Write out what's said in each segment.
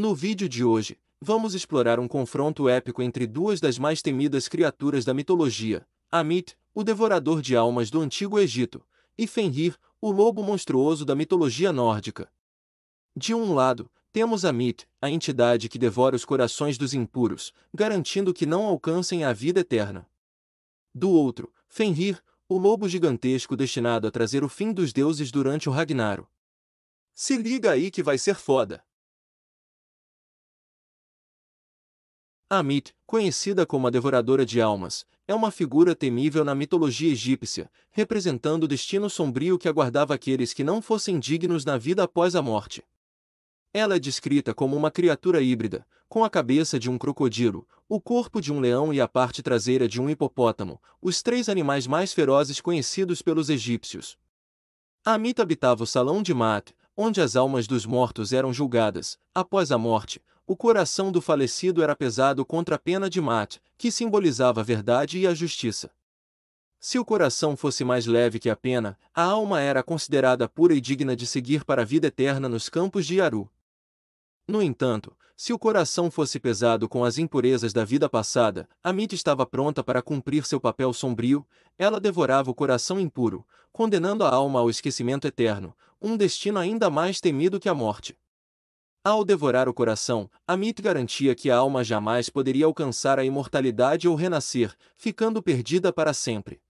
No vídeo de hoje, vamos explorar um confronto épico entre duas das mais temidas criaturas da mitologia, Ammit, o devorador de almas do Antigo Egito, e Fenrir, o lobo monstruoso da mitologia nórdica. De um lado, temos Ammit, a entidade que devora os corações dos impuros, garantindo que não alcancem a vida eterna. Do outro, Fenrir, o lobo gigantesco destinado a trazer o fim dos deuses durante o Ragnarok. Se liga aí que vai ser foda! Ammit, conhecida como a Devoradora de Almas, é uma figura temível na mitologia egípcia, representando o destino sombrio que aguardava aqueles que não fossem dignos na vida após a morte. Ela é descrita como uma criatura híbrida, com a cabeça de um crocodilo, o corpo de um leão e a parte traseira de um hipopótamo, os três animais mais ferozes conhecidos pelos egípcios. Ammit habitava o Salão de Maat, onde as almas dos mortos eram julgadas. Após a morte, o coração do falecido era pesado contra a pena de Maat, que simbolizava a verdade e a justiça. Se o coração fosse mais leve que a pena, a alma era considerada pura e digna de seguir para a vida eterna nos campos de Yaru. No entanto, se o coração fosse pesado com as impurezas da vida passada, Ammit estava pronta para cumprir seu papel sombrio. Ela devorava o coração impuro, condenando a alma ao esquecimento eterno, um destino ainda mais temido que a morte. Ao devorar o coração, Ammit garantia que a alma jamais poderia alcançar a imortalidade ou renascer, ficando perdida para sempre.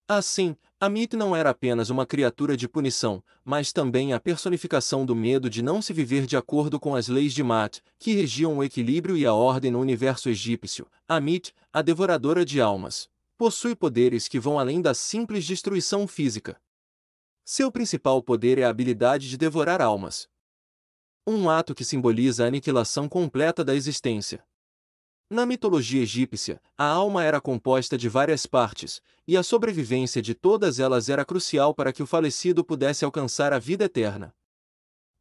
Assim, Ammit não era apenas uma criatura de punição, mas também a personificação do medo de não se viver de acordo com as leis de Maat, que regiam o equilíbrio e a ordem no universo egípcio. Ammit, a devoradora de almas, possui poderes que vão além da simples destruição física. Seu principal poder é a habilidade de devorar almas. Um ato que simboliza a aniquilação completa da existência. Na mitologia egípcia, a alma era composta de várias partes, e a sobrevivência de todas elas era crucial para que o falecido pudesse alcançar a vida eterna.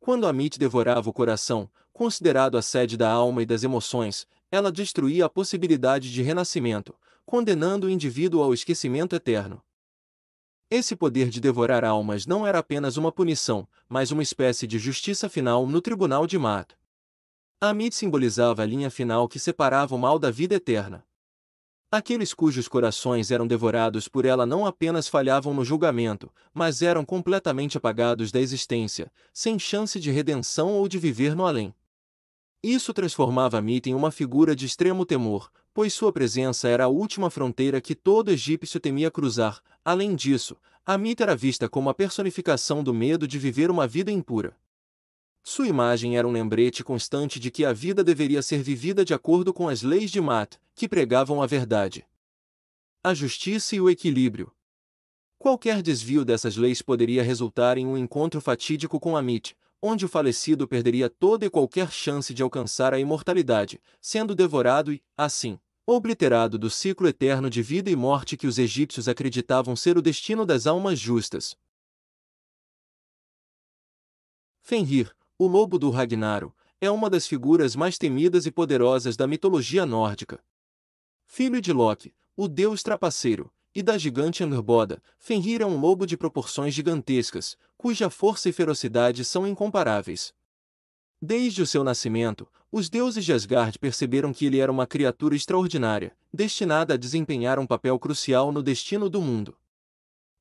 Quando Ammit devorava o coração, considerado a sede da alma e das emoções, ela destruía a possibilidade de renascimento, condenando o indivíduo ao esquecimento eterno. Esse poder de devorar almas não era apenas uma punição, mas uma espécie de justiça final no tribunal de Maat. Ammit simbolizava a linha final que separava o mal da vida eterna. Aqueles cujos corações eram devorados por ela não apenas falhavam no julgamento, mas eram completamente apagados da existência, sem chance de redenção ou de viver no além. Isso transformava Ammit em uma figura de extremo temor, pois sua presença era a última fronteira que todo egípcio temia cruzar. Além disso, Ammit era vista como a personificação do medo de viver uma vida impura. Sua imagem era um lembrete constante de que a vida deveria ser vivida de acordo com as leis de Maat, que pregavam a verdade, a justiça e o equilíbrio. Qualquer desvio dessas leis poderia resultar em um encontro fatídico com Ammit, onde o falecido perderia toda e qualquer chance de alcançar a imortalidade, sendo devorado e, assim, obliterado do ciclo eterno de vida e morte que os egípcios acreditavam ser o destino das almas justas. Fenrir, o lobo do Ragnarok, é uma das figuras mais temidas e poderosas da mitologia nórdica. Filho de Loki, o deus trapaceiro, e da gigante Angrboda, Fenrir é um lobo de proporções gigantescas, cuja força e ferocidade são incomparáveis. Desde o seu nascimento, os deuses de Asgard perceberam que ele era uma criatura extraordinária, destinada a desempenhar um papel crucial no destino do mundo.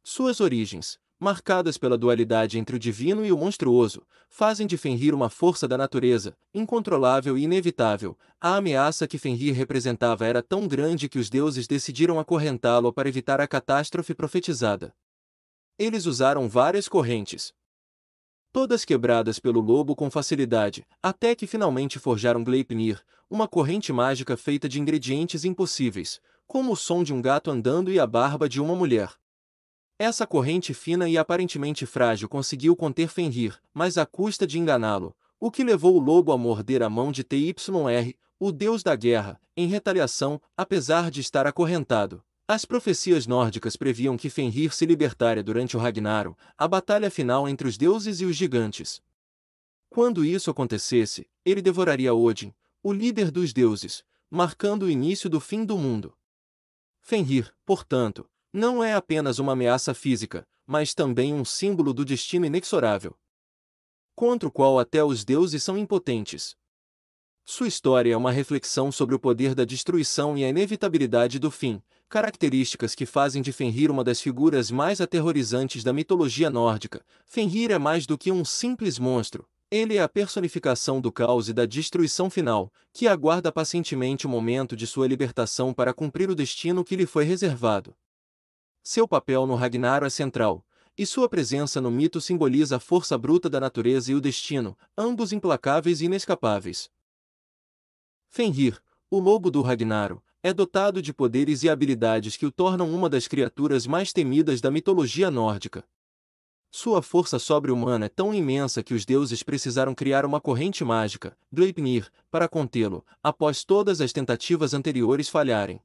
Suas origens, marcadas pela dualidade entre o divino e o monstruoso, fazem de Fenrir uma força da natureza, incontrolável e inevitável. A ameaça que Fenrir representava era tão grande que os deuses decidiram acorrentá-lo para evitar a catástrofe profetizada. Eles usaram várias correntes, todas quebradas pelo lobo com facilidade, até que finalmente forjaram Gleipnir, uma corrente mágica feita de ingredientes impossíveis, como o som de um gato andando e a barba de uma mulher. Essa corrente fina e aparentemente frágil conseguiu conter Fenrir, mas à custa de enganá-lo, o que levou o lobo a morder a mão de Tyr, o deus da guerra, em retaliação, apesar de estar acorrentado. As profecias nórdicas previam que Fenrir se libertaria durante o Ragnarok, a batalha final entre os deuses e os gigantes. Quando isso acontecesse, ele devoraria Odin, o líder dos deuses, marcando o início do fim do mundo. Fenrir, portanto, não é apenas uma ameaça física, mas também um símbolo do destino inexorável, contra o qual até os deuses são impotentes. Sua história é uma reflexão sobre o poder da destruição e a inevitabilidade do fim, características que fazem de Fenrir uma das figuras mais aterrorizantes da mitologia nórdica. Fenrir é mais do que um simples monstro. Ele é a personificação do caos e da destruição final, que aguarda pacientemente o momento de sua libertação para cumprir o destino que lhe foi reservado. Seu papel no Ragnarok é central, e sua presença no mito simboliza a força bruta da natureza e o destino, ambos implacáveis e inescapáveis. Fenrir, o lobo do Ragnarok, é dotado de poderes e habilidades que o tornam uma das criaturas mais temidas da mitologia nórdica. Sua força sobre-humana é tão imensa que os deuses precisaram criar uma corrente mágica, Gleipnir, para contê-lo, após todas as tentativas anteriores falharem.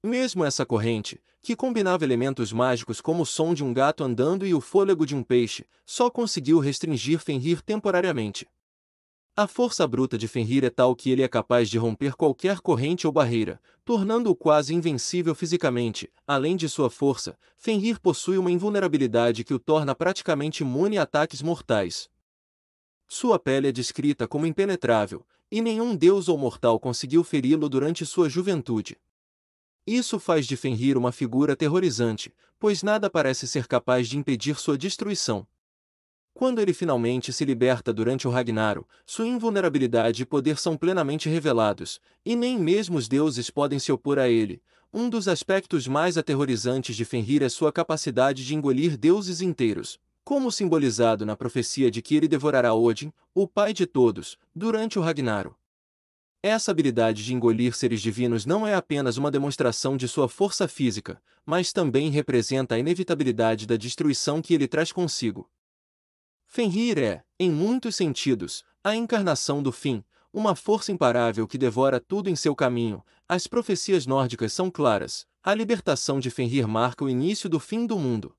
Mesmo essa corrente, que combinava elementos mágicos como o som de um gato andando e o fôlego de um peixe, só conseguiu restringir Fenrir temporariamente. A força bruta de Fenrir é tal que ele é capaz de romper qualquer corrente ou barreira, tornando-o quase invencível fisicamente. Além de sua força, Fenrir possui uma invulnerabilidade que o torna praticamente imune a ataques mortais. Sua pele é descrita como impenetrável, e nenhum deus ou mortal conseguiu feri-lo durante sua juventude. Isso faz de Fenrir uma figura aterrorizante, pois nada parece ser capaz de impedir sua destruição. Quando ele finalmente se liberta durante o Ragnarok, sua invulnerabilidade e poder são plenamente revelados, e nem mesmo os deuses podem se opor a ele. Um dos aspectos mais aterrorizantes de Fenrir é sua capacidade de engolir deuses inteiros, como simbolizado na profecia de que ele devorará Odin, o pai de todos, durante o Ragnarok. Essa habilidade de engolir seres divinos não é apenas uma demonstração de sua força física, mas também representa a inevitabilidade da destruição que ele traz consigo. Fenrir é, em muitos sentidos, a encarnação do fim, uma força imparável que devora tudo em seu caminho. As profecias nórdicas são claras: a libertação de Fenrir marca o início do fim do mundo.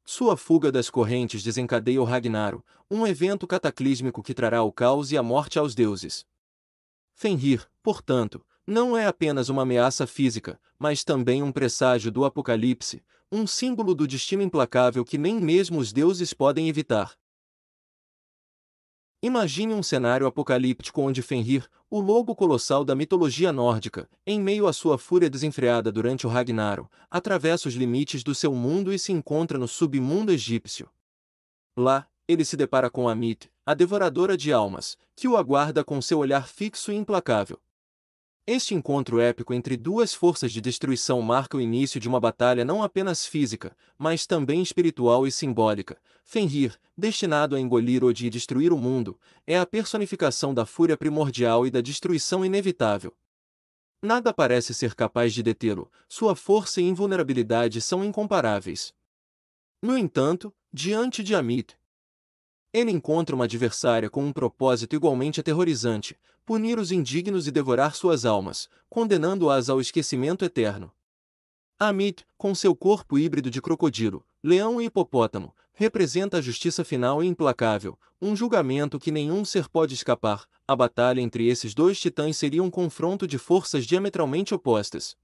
Sua fuga das correntes desencadeia o Ragnarok, um evento cataclísmico que trará o caos e a morte aos deuses. Fenrir, portanto, não é apenas uma ameaça física, mas também um presságio do Apocalipse, um símbolo do destino implacável que nem mesmo os deuses podem evitar. Imagine um cenário apocalíptico onde Fenrir, o lobo colossal da mitologia nórdica, em meio à sua fúria desenfreada durante o Ragnarok, atravessa os limites do seu mundo e se encontra no submundo egípcio. Lá, ele se depara com Amit, a devoradora de almas, que o aguarda com seu olhar fixo e implacável. Este encontro épico entre duas forças de destruição marca o início de uma batalha não apenas física, mas também espiritual e simbólica. Fenrir, destinado a engolir Odin e destruir o mundo, é a personificação da fúria primordial e da destruição inevitável. Nada parece ser capaz de detê-lo, sua força e invulnerabilidade são incomparáveis. No entanto, diante de Amit, ele encontra uma adversária com um propósito igualmente aterrorizante: punir os indignos e devorar suas almas, condenando-as ao esquecimento eterno. Amit, com seu corpo híbrido de crocodilo, leão e hipopótamo, representa a justiça final e implacável, um julgamento que nenhum ser pode escapar. A batalha entre esses dois titãs seria um confronto de forças diametralmente opostas.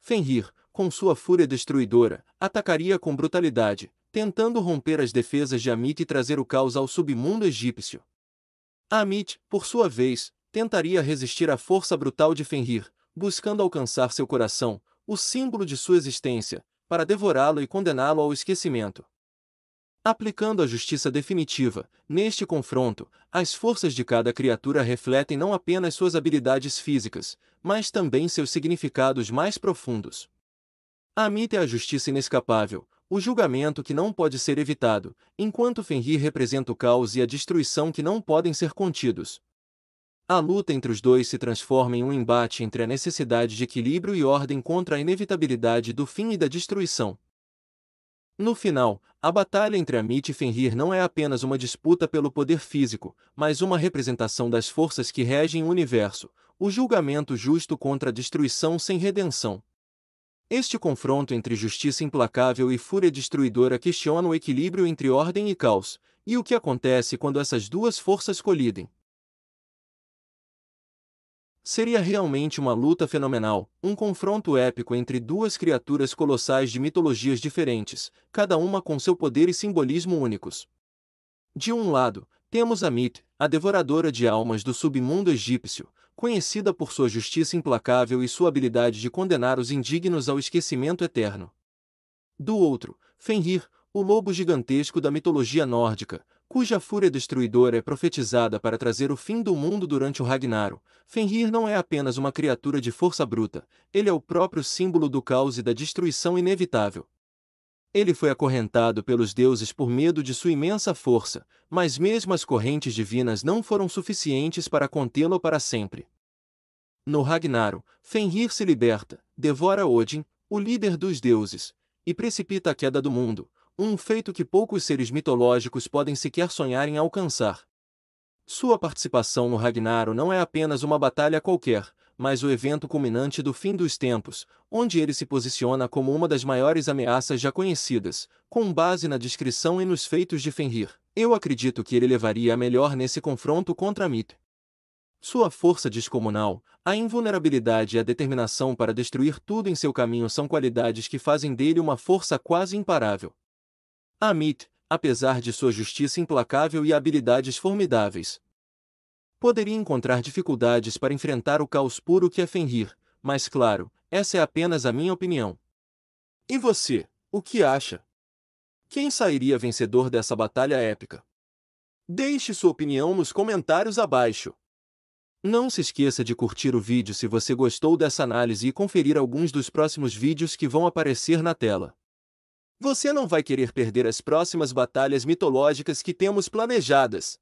Fenrir, com sua fúria destruidora, atacaria com brutalidade, tentando romper as defesas de Amit e trazer o caos ao submundo egípcio. Amit, por sua vez, tentaria resistir à força brutal de Fenrir, buscando alcançar seu coração, o símbolo de sua existência, para devorá-lo e condená-lo ao esquecimento. Aplicando a justiça definitiva, neste confronto, as forças de cada criatura refletem não apenas suas habilidades físicas, mas também seus significados mais profundos. Amit é a justiça inescapável, o julgamento que não pode ser evitado, enquanto Fenrir representa o caos e a destruição que não podem ser contidos. A luta entre os dois se transforma em um embate entre a necessidade de equilíbrio e ordem contra a inevitabilidade do fim e da destruição. No final, a batalha entre Amit e Fenrir não é apenas uma disputa pelo poder físico, mas uma representação das forças que regem o universo, o julgamento justo contra a destruição sem redenção. Este confronto entre justiça implacável e fúria destruidora questiona o equilíbrio entre ordem e caos, e o que acontece quando essas duas forças colidem. Seria realmente uma luta fenomenal, um confronto épico entre duas criaturas colossais de mitologias diferentes, cada uma com seu poder e simbolismo únicos. De um lado, Temos Amit, a devoradora de almas do submundo egípcio, conhecida por sua justiça implacável e sua habilidade de condenar os indignos ao esquecimento eterno. Do outro, Fenrir, o lobo gigantesco da mitologia nórdica, cuja fúria destruidora é profetizada para trazer o fim do mundo durante o Ragnarok. Fenrir não é apenas uma criatura de força bruta, ele é o próprio símbolo do caos e da destruição inevitável. Ele foi acorrentado pelos deuses por medo de sua imensa força, mas mesmo as correntes divinas não foram suficientes para contê-lo para sempre. No Ragnarok, Fenrir se liberta, devora Odin, o líder dos deuses, e precipita a queda do mundo, um feito que poucos seres mitológicos podem sequer sonhar em alcançar. Sua participação no Ragnarok não é apenas uma batalha qualquer, mas o evento culminante do fim dos tempos, onde ele se posiciona como uma das maiores ameaças já conhecidas, com base na descrição e nos feitos de Fenrir. Eu acredito que ele levaria a melhor nesse confronto contra Mit. Sua força descomunal, a invulnerabilidade e a determinação para destruir tudo em seu caminho são qualidades que fazem dele uma força quase imparável. Amit, apesar de sua justiça implacável e habilidades formidáveis, poderia encontrar dificuldades para enfrentar o caos puro que é Fenrir, mas claro, essa é apenas a minha opinião. E você, o que acha? Quem sairia vencedor dessa batalha épica? Deixe sua opinião nos comentários abaixo. Não se esqueça de curtir o vídeo se você gostou dessa análise e conferir alguns dos próximos vídeos que vão aparecer na tela. Você não vai querer perder as próximas batalhas mitológicas que temos planejadas.